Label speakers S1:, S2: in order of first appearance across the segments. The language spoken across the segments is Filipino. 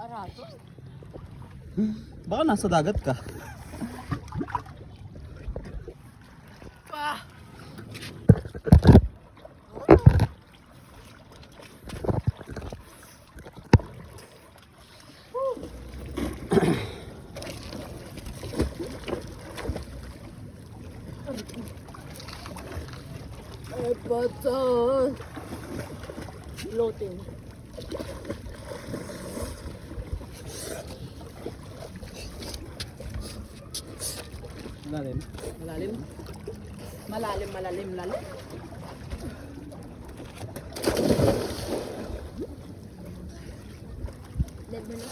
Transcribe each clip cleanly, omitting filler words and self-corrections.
S1: Arato.
S2: Baka nasa dagat ka.
S1: Pa! Ay, bata. Floating.
S2: Malalim.
S1: Malalim. Malalim, malalim, lalim.
S3: Dead mo na.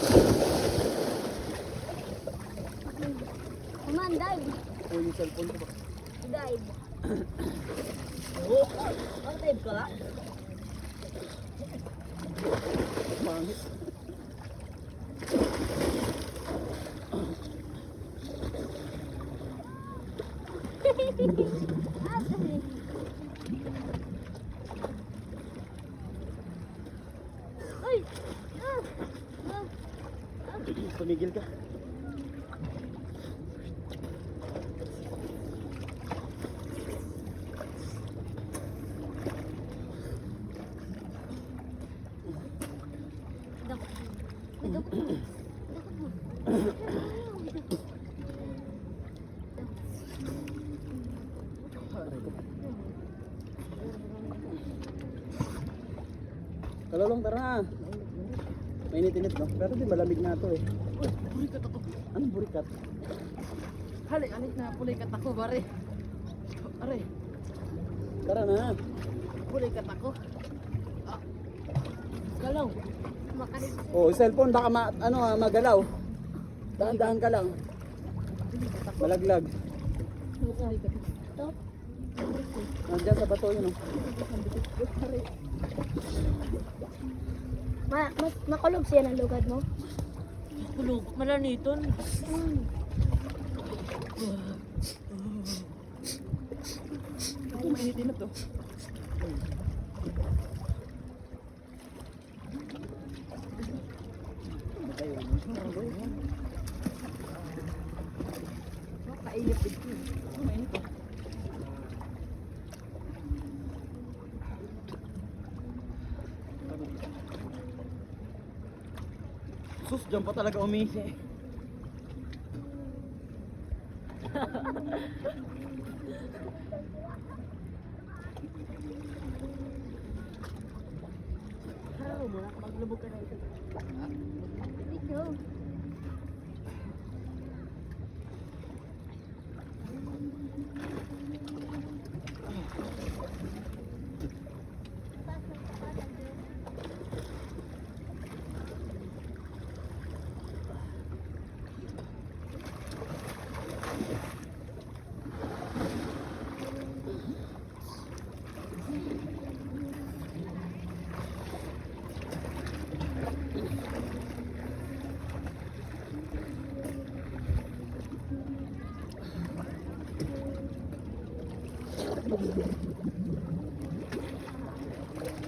S3: Come on, dive.
S2: O yung cellphone ko ba?
S3: Dive.
S1: Oh, ang type ka lang.
S2: Mangit.
S3: Uy! Ah! Ah!
S2: Tumigil ka. Kalolong, tara na. Mainit-init no? Pero di malamig na to eh.
S1: Uy, bulikat ako.
S2: Anong burikat?
S1: Hali, alit na bulikat ako, bare. Are,
S2: Tara na.
S1: bulikat ako. Ah. Galaw.
S3: Makalis.
S2: Oh, yung cellphone baka magalaw. Dahan-dahan ka lang. Malaglag.
S1: Bulikat.
S3: Ito.
S2: Nandiyan sa bato yun oh.
S3: Mas makulog siya ng lugad mo.
S1: Kulog, malaniton.
S2: Ako mainit-init to.
S1: Kainip dito. Mainit to.
S2: Sus, dyan pa talaga umihi.
S1: Harap mo na, maglubog ka na ito.
S3: Dito.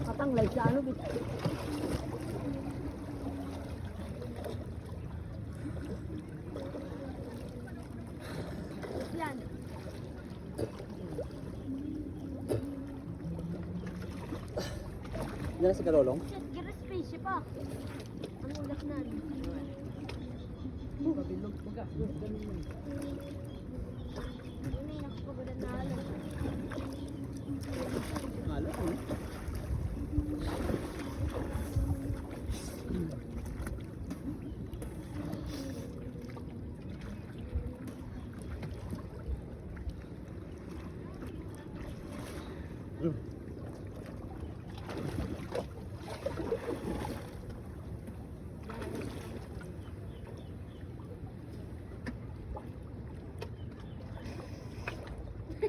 S1: Katanglay sa ano, bit.
S3: Yan.
S2: Diyan na si Kalolong.
S3: Shit, gira spaceship ah. Ang ulas na.
S1: Mabilog, baga. Ganun yun.
S3: May nakapagod na alam.
S2: Malo eh.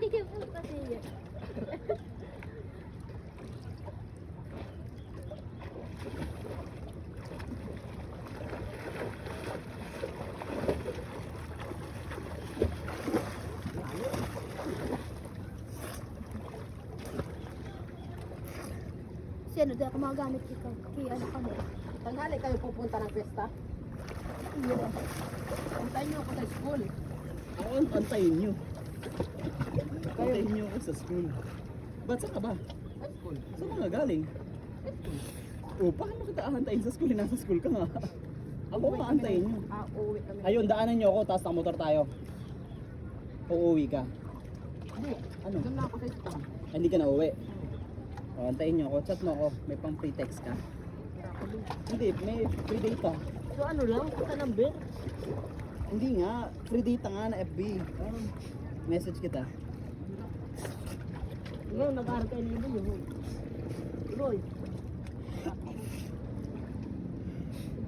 S3: Puta siya. Kasi ano, di ako magagamit ikaw. Kaya ano kami.
S1: Tanghali kayo pupunta ng pesta? Antayin niyo ako sa school.
S2: Oo, antayin nyo. Antayin nyo ako sa school. Ba't saan ka ba?
S1: Sa school.
S2: Saan ka nga galing?
S1: Sa school.
S2: Oh, paano kita aantayin sa school? Nasa school ka nga. Ako
S1: Uuwi
S2: nga
S1: kami
S2: antayin
S1: ng-
S2: nyo.
S1: Uuwi kami.
S2: Ayun, daanan nyo ako, tapos motor tayo. Uuwi ka.
S1: Hindi.
S2: Ano?
S1: Doon na ako sa school.
S2: Ay, hindi ka na uwi. O, antayin nyo ako. Chat mo ako. May pang free text ka. Hindi, may free data.
S1: So ano lang? Punta ng beer?
S2: Hindi nga. Free data nga na FB. Message kita.
S1: Ngayon, nag-aaral kayo nito yun. Boy.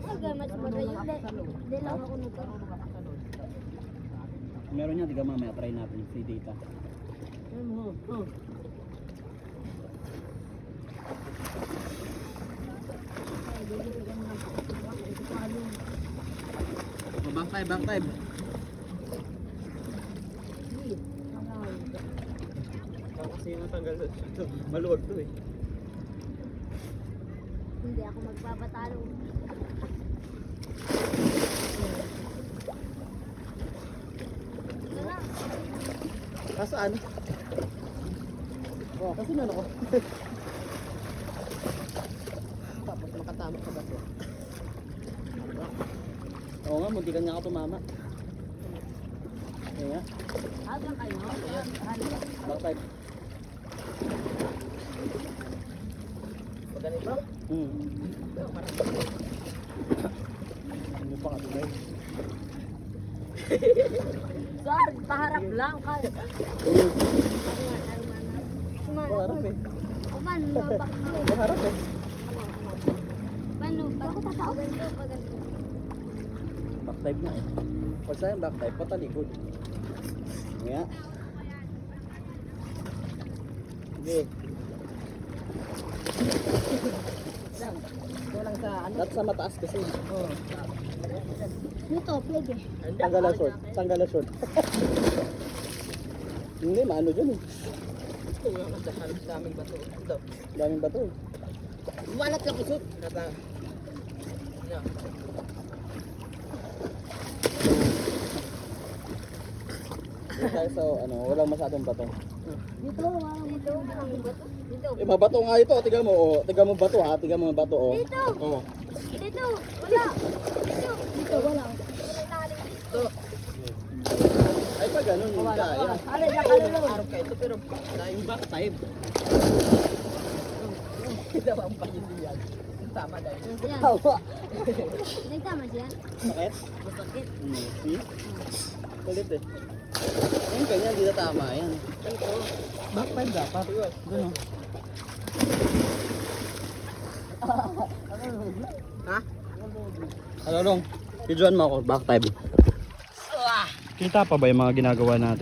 S3: Aga, mas magaling. Hindi lang ako nagka.
S2: Meron niya, tiga mamaya, try natin yung free data. O, back five, back five. Kasi natanggal ito. Maluwag to eh.
S3: Hindi ako magpapatalo. Ito na.
S2: Kasaan? Oh, kasi na ako.
S1: Tapos makatama sa bato.
S2: Oo nga, muntikan nga ako tumama. Kaya nga,
S1: Asan kayo?
S2: back five.
S1: Pag ganito?
S2: Ano pa kasi guys?
S1: Saan? Paharap lang. Kaya.
S2: Harap eh.
S3: Kuman, mabaklo.
S2: Harap eh.
S3: Paano? Ako tatawag ito pag
S2: Back type na eh. Pag sa'yo back type, patalikod. Kaya. Sige.
S1: Ito lang sa ano?
S2: Lahat sa mataas kasi.
S1: Oh.
S3: Dito, plug eh.
S2: Tanggal ang short. Tanggal ang short. Hindi, maano dyan eh.
S1: Ito yung halos daming bato. Ito.
S2: Daming bato eh.
S1: Umanat ka kusot. Nata. Yeah.
S2: Dito tayo sa ano, walang masyadong bato.
S3: Dito, dito. Dito.
S2: Eh, mabato nga ito. Tiga mo, oh. Tiga mo bato ha. Tiga mo bato, oh.
S3: Dito.
S2: Oh.
S3: Dito. Wala. Dito. Dito, wala.
S1: Ito.
S2: Ay, pag ganun, hindi kaya.
S1: Ano yan? Araw ka ito pero
S2: Yung back type.
S1: ito ang pahilihan. Tama dahil.
S3: Yan.
S2: Tawa.
S3: Nagtama siya.
S2: Sakit?
S1: Masakit.
S2: See? Kulit eh. Yung ganyan, hindi na tama. Yan.
S1: Ito.
S2: Back five dapat. Doon oh.
S1: Ha?
S2: Ano long? Videoan mo ako, back five. Kita pa ba yung mga ginagawa natin?